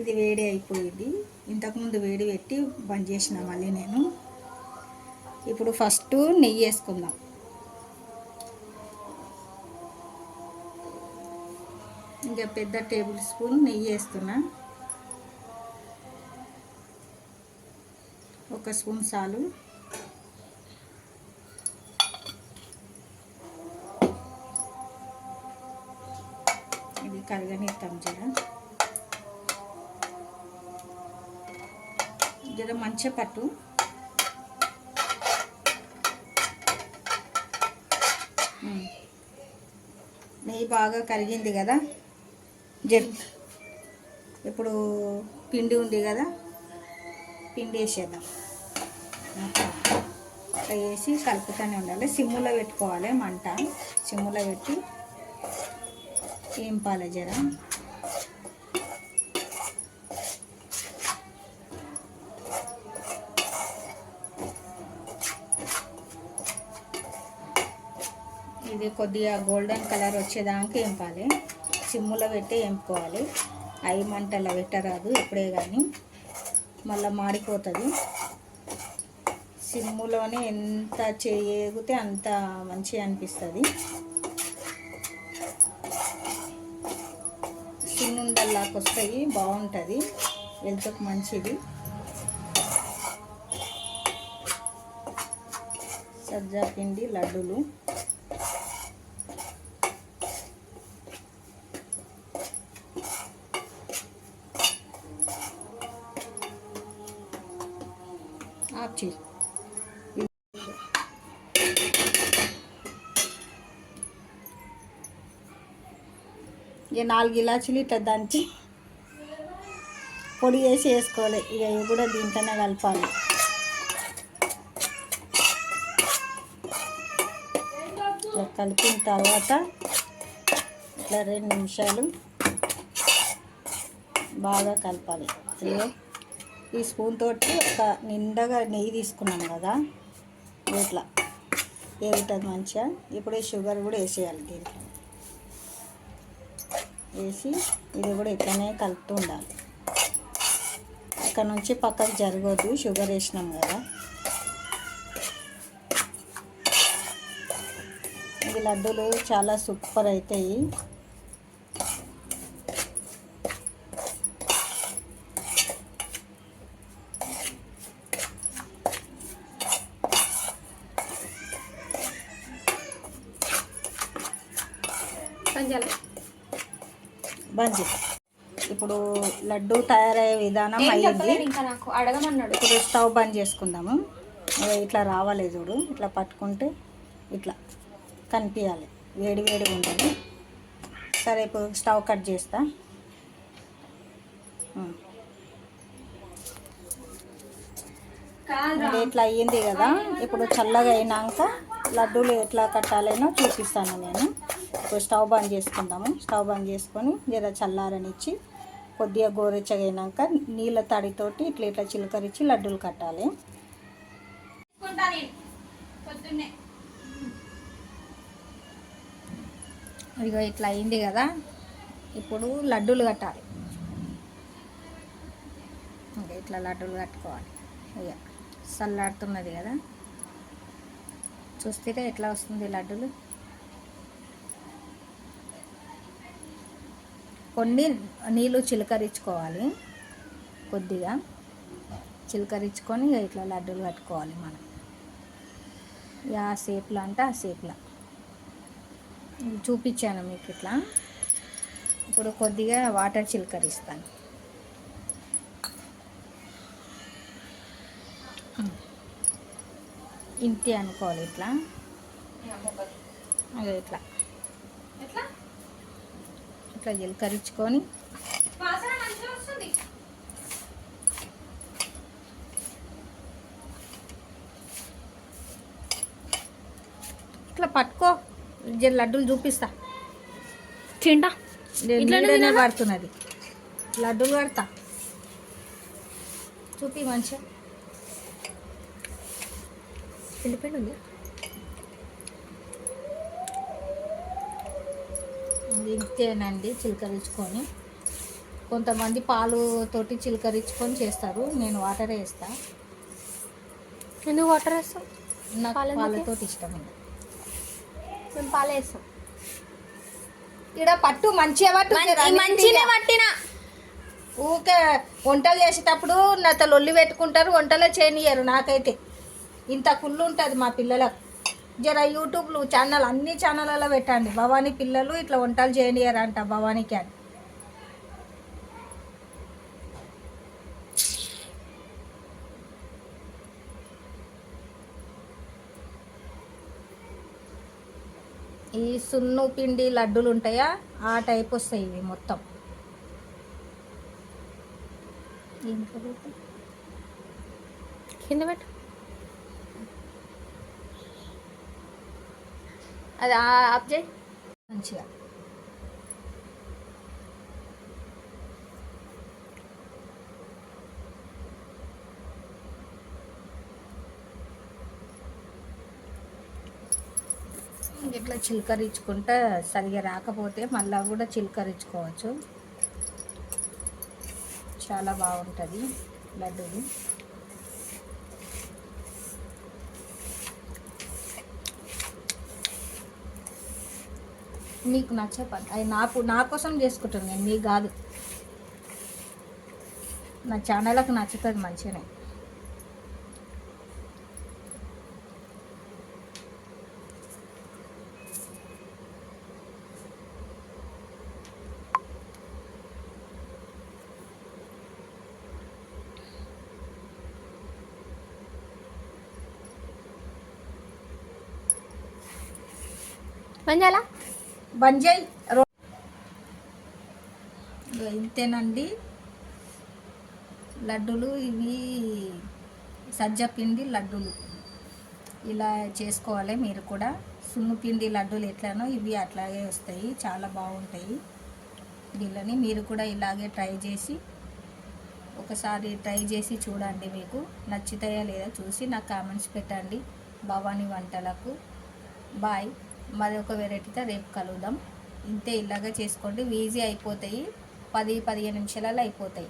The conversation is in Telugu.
ఇది వేడి అయిపోయింది. ఇంతకుముందు వేడి పెట్టి బంద్ చేసిన మళ్ళీ నేను. ఇప్పుడు ఫస్ట్ నెయ్యి వేసుకుందాం. ఇంకా పెద్ద టేబుల్ స్పూన్ నెయ్యి వేస్తున్నా. 1 స్పూన్ చాలు. ఇది కరగనిస్తాం జర మంచిగా పట్టు. నెయ్యి బాగా కరిగింది కదా. ఇప్పుడు పిండి ఉంది కదా, పిండి వేసేద్దాం. అట్లా వేసి కలుపుతూనే ఉండాలి. సిమ్ములో పెట్టుకోవాలి మంట. సిమ్ములో పెట్టి ఏంపాలి జర. ఇది కొద్దిగా గోల్డెన్ కలర్ వచ్చేదాకా ఏంపాలి. సిమ్ములో పెట్టి ఏంపుకోవాలి. అవి మంటలో పెట్టరాదు ఎప్పుడే కానీ, మళ్ళీ మాడిపోతుంది. సిమ్ములోనే ఎంత చేయగితే అంత మంచిగా అనిపిస్తుంది. చిన్నుండల్లాగా వస్తాయి, బాగుంటుంది, హెల్త్కి మంచిది. సజ్జా పిండి లడ్డూలు. ఆప్చి ఇక 4 ఇలాచీలు ఇట్లా దంచి పొడి వేసి వేసుకోవాలి. ఇక ఇవి కూడా దీంట్లోనే కలపాలి. కలిపిన తర్వాత ఇట్లా 2 నిమిషాలు బాగా కలపాలి. ఈ స్పూన్ తోటి ఒక నిండగా నెయ్యి తీసుకున్నాం కదా, ఇట్లా ఏరుతుంది మంచిగా. ఇప్పుడు షుగర్ కూడా వేసేయాలి. దీంట్లో వేసి ఇది కూడా ఇట్లనే కలుపుతూ ఉండాలి. ఇక్కడ నుంచి పక్కకు జరగదు, షుగర్ వేసినాం కదా. ఈ లడ్డూలు చాలా సూపర్ అవుతాయి. బంద్. ఇప్పుడు లడ్డు తయారయ్యే విధానం అయ్యింది. నాకు అడగమన్నాడు. ఇప్పుడు స్టవ్ బంద్ చేసుకుందాము. ఇట్లా రావాలి చూడు, ఇట్లా పట్టుకుంటే ఇట్లా కనిపించాలి, వేడి వేడిగా ఉంటుంది. సరే ఇప్పుడు స్టవ్ కట్ చేస్తా. ఇట్లా అయ్యింది కదా. ఇప్పుడు చల్లగా అయినాక లడ్డూలు ఎట్లా కట్టాలనో చూపిస్తాను నేను. ఇప్పుడు స్టవ్ బంద్ చేసుకుందాము. స్టవ్ బంద్ చేసుకొని జర చల్లారనిచ్చి కొద్దిగా గోరెచ్చగా అయినాక నీళ్ళ తడితోటి ఇట్లా ఇట్లా చిలకరించి లడ్డూలు కట్టాలి. ఇదిగో ఇట్లా అయింది కదా. ఇప్పుడు లడ్డూలు కట్టాలి. ఇంకా ఇట్లా లడ్డూలు కట్టుకోవాలి. ఇక చల్లాడుతున్నది కదా, చూస్తే ఎట్లా వస్తుంది లడ్డూలు. కొన్ని నీళ్ళు చిలకరించుకోవాలి, కొద్దిగా చిలకరించుకొని ఇట్లా లడ్డూలు కట్టుకోవాలి మనం. ఆ షేప్లో అంటే ఆ షేప్లో చూపించాను మీకు ఇట్లా. ఇప్పుడు కొద్దిగా వాటర్ చిలకరిస్తాను. ఇంతే అనుకోవాలి. ఇట్లా అదే ఇట్లా ఇట్లా చిలకరించుకొని ఇట్లా పట్టుకో. లడ్డూలు చూపిస్తా. తింటా ఇట్లనే పడుతున్నది. లడ్డూలు పడతా చూపి మంచిగా. పిండి ఉంది. ఇంతేనండి, చిలకరించుకొని కొంతమంది పాలు తోటి చిలకరించుకొని చేస్తారు, నేను వాటరే వేస్తా. ఎందుకు వాటర్ వేస్తాం? నాకు పాలు ఎందుకు? పాలతోటి ఇష్టం ఉండదు. మేము పాలు వేస్తాం. ఇక్కడ పట్టు మంచిగా మంచిగా పట్టిన ఊకే వంటలు చేసేటప్పుడు నాతో లొల్లి పెట్టుకుంటారు, వంటలే చేయనియరు. నాకైతే ఇంత కుళ్ళు ఉంటుంది మా పిల్లలకు. జర యూట్యూబ్లు ఛానల్ అన్ని ఛానళ్ళలో పెట్టండి, భవానీ పిల్లలు ఇట్లా వంటలు చేయనియరంట భవానీకి అని. ఈ సున్ను పిండి లడ్డూలు ఉంటాయా ఆ టైప్ వస్తాయి ఇవి మొత్తం. కింద పెట్టు. అది ఆఫ్ చేయి మంచిగా. ఇట్లా చిలకరించుకుంటే సరిగా రాకపోతే మళ్ళీ కూడా చిలకరించుకోవచ్చు, చాలా బాగుంటుంది లడ్డూలు. మీకు నచ్చే పని అది నా కోసం చేసుకుంటాను నేను, మీకు కాదు. నా ఛానల్కి నచ్చుతుంది మంచిగానే. మంజాలా బంజాయి ఇంతేనండి లడ్డూలు. ఇవి సజ్జపిండి లడ్డూలు ఇలా చేసుకోవాలి మీరు కూడా. సున్నుపిండి లడ్డూలు ఎట్లానో ఇవి అట్లాగే వస్తాయి, చాలా బాగుంటాయి. వీళ్ళని మీరు కూడా ఇలాగే ట్రై చేసి ఒకసారి ట్రై చేసి చూడండి, మీకు నచ్చుతాయా లేదా చూసి నాకు కామెంట్స్ పెట్టండి. భవానీ వంటలకు బాయ్. మరి ఒక వెరైటీతో రేపు కలుద్దాం. ఇంతే, ఇలాగా చేసుకోండి, ఈజీ అయిపోతాయి, 10-15 నిమిషాలలో అయిపోతాయి.